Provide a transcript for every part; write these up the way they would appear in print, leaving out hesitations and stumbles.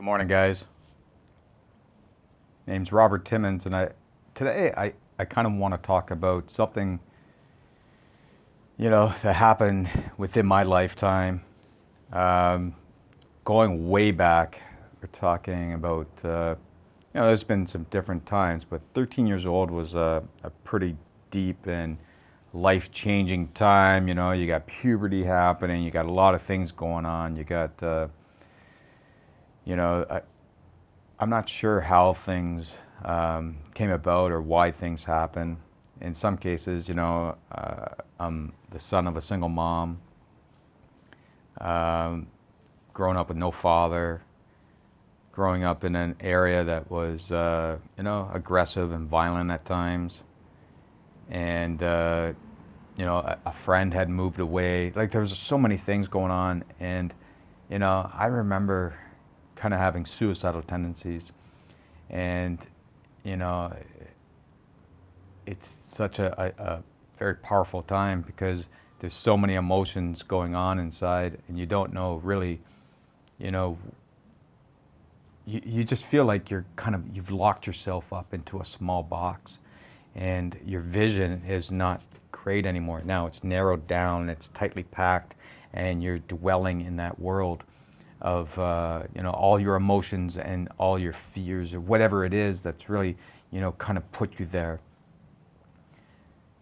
Good morning, guys. Name's Robert Timmons, and today I kind of want to talk about something, that happened within my lifetime. Um, Going way back, we're talking about, there's been some different times, but 13 years old was a pretty deep and life-changing time. You got puberty happening, you got a lot of things going on. You got, you know, I'm not sure how things came about or why things happen. In some cases, I'm the son of a single mom, um, growing up with no father, growing up in an area that was, aggressive and violent at times. And, a friend had moved away. Like, there was so many things going on. And, I remember kind of having suicidal tendencies. And you know, it's such a very powerful time because there's so many emotions going on inside, and you don't know really, you know, you just feel like you've locked yourself up into a small box, and your vision is not great anymore. Now it's narrowed down, it's tightly packed, and you're dwelling in that world of all your emotions and all your fears or whatever it is that's really kind of put you there.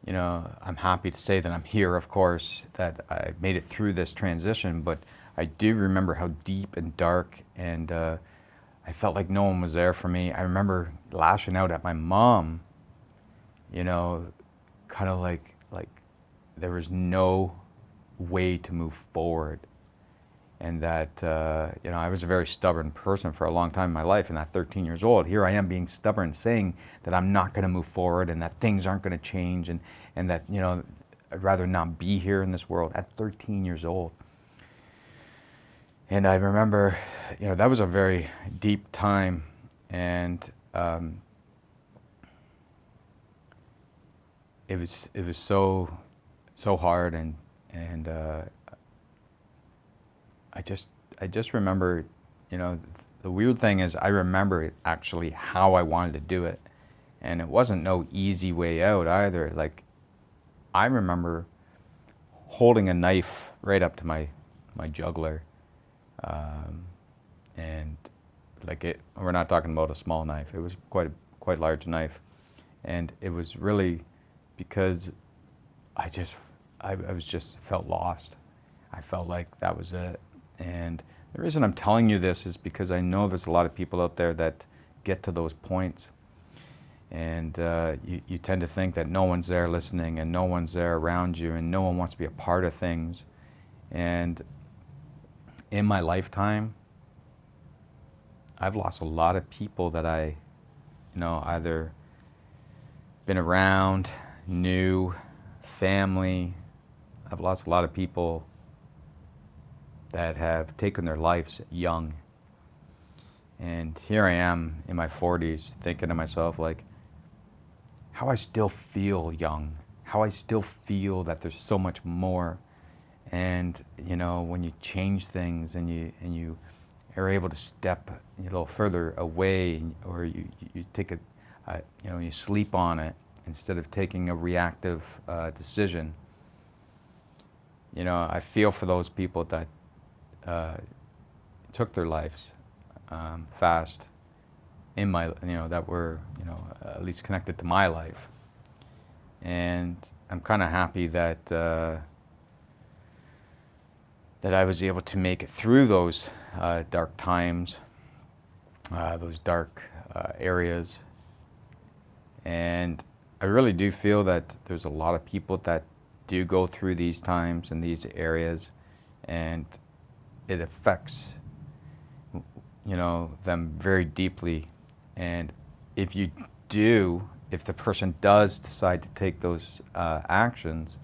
I'm happy to say that I'm here, of course, that I made it through this transition, but I do remember how deep and dark, and I felt like no one was there for me. I remember lashing out at my mom, you know kind of like there was no way to move forward. And that I was a very stubborn person for a long time in my life. And at 13 years old, here I am being stubborn, saying that I'm not going to move forward and that things aren't going to change, and that I'd rather not be here in this world at 13 years old. And I remember, that was a very deep time, and it was so hard, and I just remember, the weird thing is I remember actually how I wanted to do it, and it wasn't no easy way out either. Like, I remember holding a knife right up to my jugular, um, and we're not talking about a small knife. It was quite large knife, and it was really because I was just felt lost. I felt like that was it. And the reason I'm telling you this is because I know there's a lot of people out there that get to those points, and you tend to think that no one's there listening and no one's there around you and no one wants to be a part of things. And in my lifetime, I've lost a lot of people that I, either been around, knew, family. I've lost a lot of people that have taken their lives young. And here I am in my 40s thinking to myself, like, how I still feel young, how I still feel that there's so much more. And, when you change things and you are able to step a little further away, or you take you sleep on it instead of taking a reactive decision. I feel for those people that took their lives fast in my, that were, at least connected to my life. And I'm kind of happy that that I was able to make it through those dark times, those dark areas. And I really do feel that there's a lot of people that do go through these times and these areas, and it affects them very deeply. And if the person does decide to take those actions,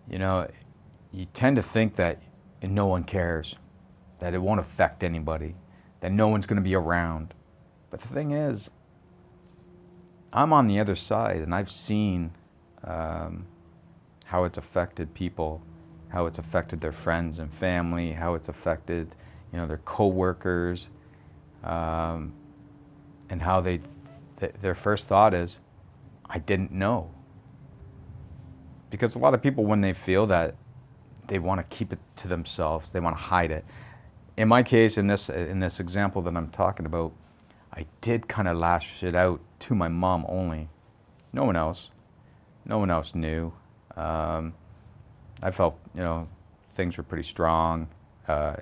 you tend to think that no one cares, that it won't affect anybody, that no one's going to be around. But the thing is, I'm on the other side, and I've seen how it's affected people, how it's affected their friends and family, how it's affected, their coworkers, um, and how their first thought is, I didn't know. Because a lot of people, when they feel that, they want to keep it to themselves. They want to hide it. In my case, in this example that I'm talking about, I did kind of lash it out to my mom only. No one else. No one else knew. I felt, things were pretty strong.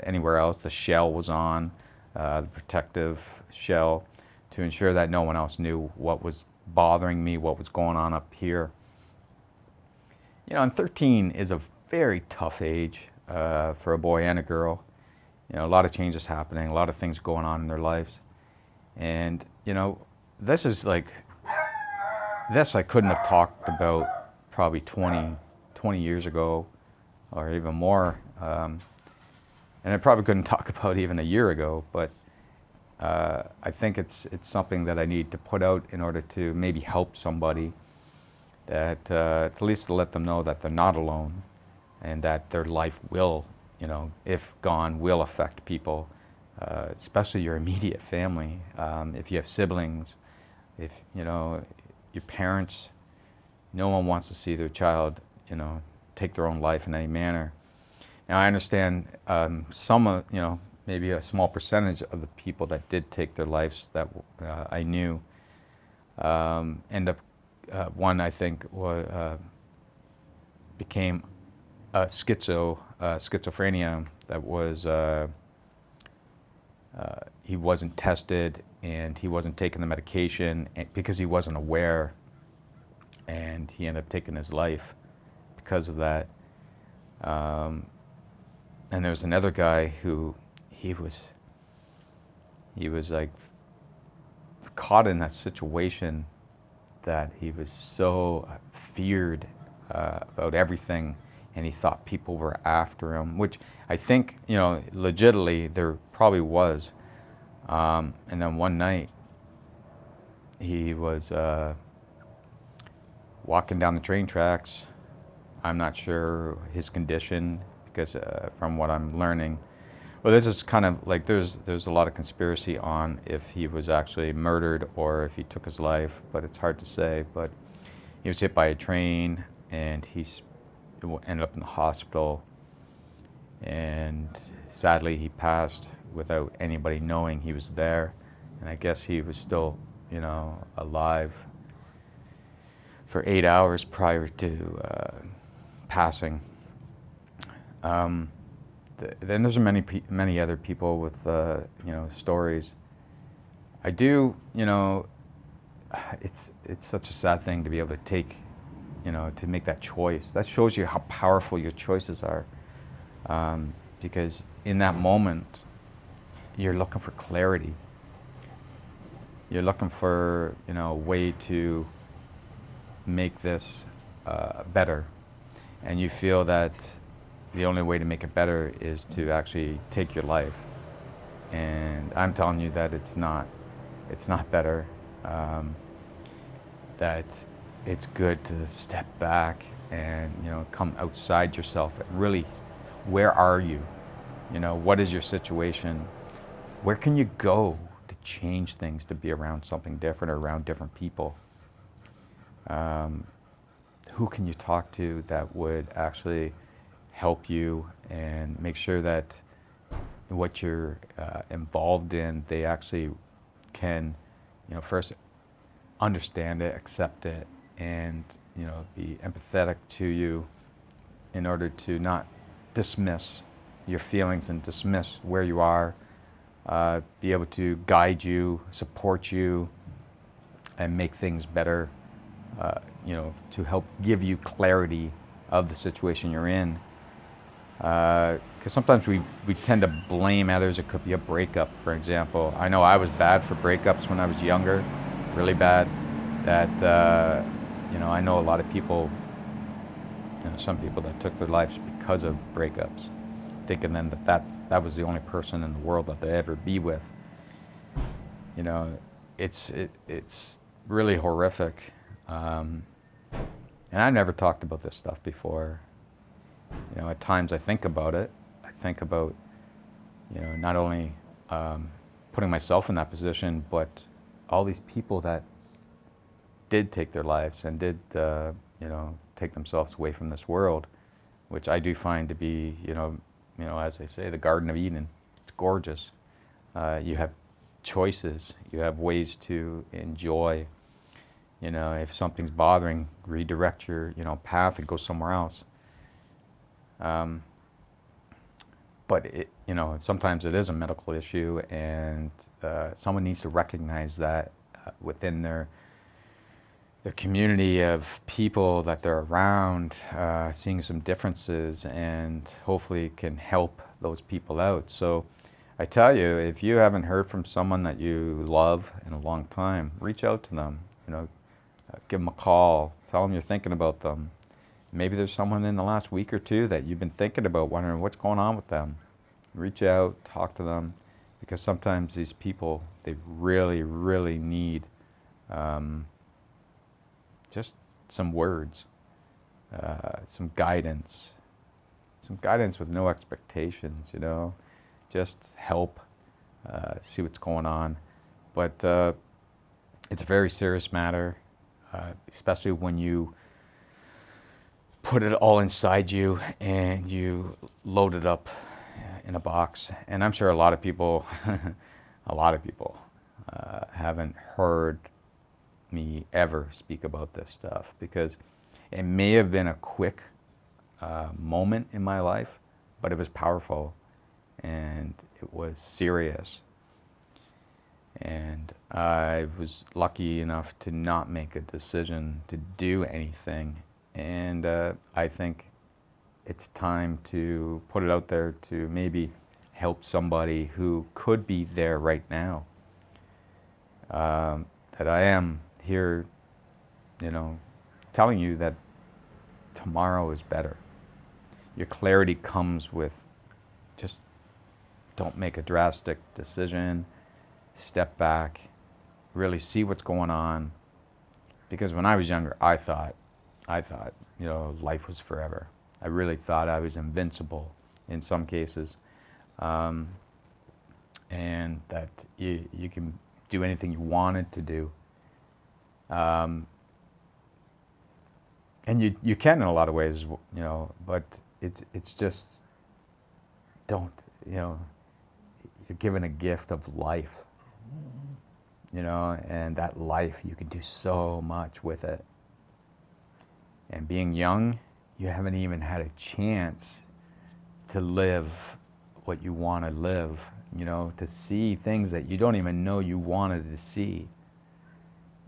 Anywhere else, the shell was on, the protective shell, to ensure that no one else knew what was bothering me, what was going on up here. And 13 is a very tough age for a boy and a girl. A lot of changes happening, a lot of things going on in their lives. And, this is like, this I couldn't have talked about probably 20 years ago or even more. And I probably couldn't talk about even a year ago, but I think it's something that I need to put out in order to maybe help somebody, that at least to let them know that they're not alone, and that their life will, if gone, will affect people, especially your immediate family. If you have siblings, if, your parents, no one wants to see their child, take their own life in any manner. Now, I understand some of, maybe a small percentage of the people that did take their lives that I knew end up, one I think became schizophrenia. That was, he wasn't tested and he wasn't taking the medication because he wasn't aware, and he ended up taking his life because of that. And there was another guy who he was like caught in that situation that he was so feared about everything, and he thought people were after him, which I think, legitimately there probably was. And then one night he was walking down the train tracks. I'm not sure his condition, because from what I'm learning, well, this is kind of like there's a lot of conspiracy on if he was actually murdered or if he took his life, but it's hard to say. But he was hit by a train, and he ended up in the hospital, and sadly he passed without anybody knowing he was there. And I guess he was still, alive for 8 hours prior to passing. Then there's many other people with stories. I do, it's such a sad thing to be able to take, to make that choice. That shows you how powerful your choices are, because in that moment you're looking for clarity. You're looking for, a way to make this better, and you feel that the only way to make it better is to actually take your life. And I'm telling you that it's not better. That it's good to step back and, come outside yourself. Really, where are you? What is your situation? Where can you go to change things, to be around something different or around different people? Who can you talk to that would actually help you and make sure that what you're involved in, they actually can, first understand it, accept it, and, be empathetic to you in order to not dismiss your feelings and dismiss where you are, be able to guide you, support you, and make things better, to help give you clarity of the situation you're in. Because sometimes we tend to blame others. It could be a breakup, for example. I know I was bad for breakups when I was younger, really bad. That I know a lot of people, some people that took their lives because of breakups, thinking then that was the only person in the world that they'd ever be with. It's really horrific. And I never talked about this stuff before. At times I think about it. I think about, not only putting myself in that position, but all these people that did take their lives and did, take themselves away from this world, which I do find to be, as they say, the Garden of Eden. It's gorgeous. You have choices. You have ways to enjoy. If something's bothering, redirect your, path and go somewhere else. But sometimes it is a medical issue, and someone needs to recognize that within their community of people that they're around, seeing some differences, and hopefully can help those people out. So I tell you, if you haven't heard from someone that you love in a long time, reach out to them. Give them a call. Tell them you're thinking about them. Maybe there's someone in the last week or two that you've been thinking about, wondering what's going on with them. Reach out, talk to them, because sometimes these people, they really, really need just some words, some guidance with no expectations, just help, see what's going on. But it's a very serious matter, especially when you put it all inside you and you load it up in a box. And I'm sure a lot of people, haven't heard me ever speak about this stuff, because it may have been a quick moment in my life, but it was powerful and it was serious. And I was lucky enough to not make a decision to do anything. And I think it's time to put it out there to maybe help somebody who could be there right now. That I am here, telling you that tomorrow is better. Your clarity comes with just don't make a drastic decision, step back, really see what's going on. Because when I was younger, I thought, life was forever. I really thought I was invincible in some cases, and that you can do anything you wanted to do. And you can in a lot of ways, but it's just don't, you're given a gift of life, and that life, you can do so much with it. And being young, you haven't even had a chance to live what you want to live, to see things that you don't even know you wanted to see.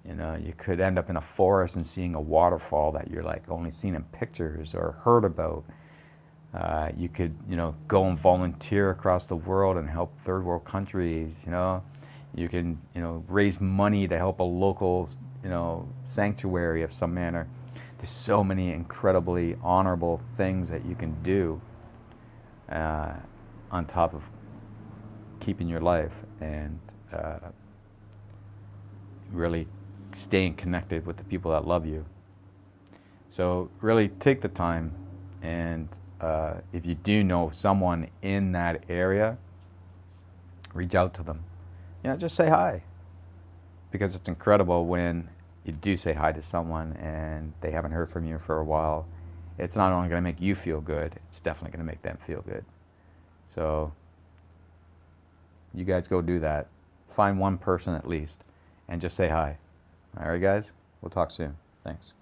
You could end up in a forest and seeing a waterfall that you're like only seen in pictures or heard about. You could, go and volunteer across the world and help third world countries, You can, raise money to help a local, sanctuary of some manner. There's so many incredibly honorable things that you can do on top of keeping your life and really staying connected with the people that love you. So really take the time, and if you do know someone in that area, reach out to them. Just say hi, because it's incredible when you do say hi to someone and they haven't heard from you for a while. It's not only going to make you feel good, it's definitely going to make them feel good. So you guys go do that. Find one person at least and just say hi. All right, guys? We'll talk soon. Thanks.